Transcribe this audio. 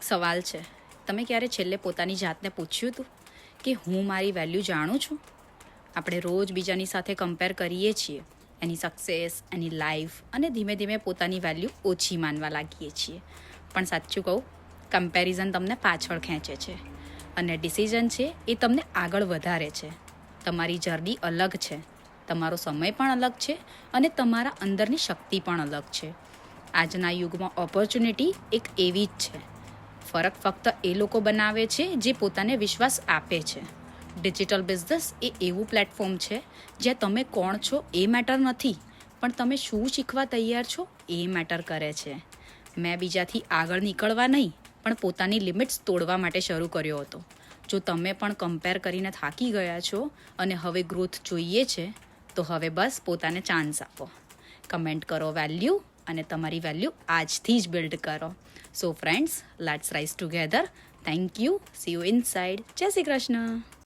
એક સવાલ છે, તમે ક્યારે છેલ્લે પોતાની જાતને પૂછ્યું હતું કે હું મારી વેલ્યુ જાણું છું? આપણે રોજ બીજાની સાથે કમ્પેર કરીએ છીએ, એની સક્સેસ, એની લાઈફ, અને ધીમે ધીમે પોતાની વેલ્યુ ઓછી માનવા લાગીએ છીએ. પણ સાચું કહું, કમ્પેરિઝન તમને પાછળ ખેંચે છે અને ડિસિઝન છે એ તમને આગળ વધારે છે. તમારી જર્ની અલગ છે, તમારો સમય પણ અલગ છે અને તમારા અંદરની શક્તિ પણ અલગ છે. આજના યુગમાં ઓપોર્ચ્યુનિટી એક એવી જ છે. ફરક ફક્ત એ લોકો બનાવે છે જે પોતાને વિશ્વાસ આપે છે. ડિજિટલ બિઝનેસ એ એવું પ્લેટફોર્મ છે જ્યાં તમે કોણ છો એ મેટર નથી, પણ તમે શું શીખવા તૈયાર છો એ મેટર કરે છે. મેં બીજાથી આગળ નીકળવા નહીં, પણ પોતાની લિમિટ્સ તોડવા માટે શરૂ કર્યો હતો. જો તમે પણ કમ્પેર કરીને થાકી ગયા છો અને હવે ગ્રોથ જોઈએ છે, તો હવે બસ પોતાને ચાન્સ આપો. કમેન્ટ કરો વેલ્યુ અને તમારી વેલ્યુ આજથી જ બિલ્ડ કરો. So friends, let's rise together. Thank you. C you inside. જય શ્રી કૃષ્ણ.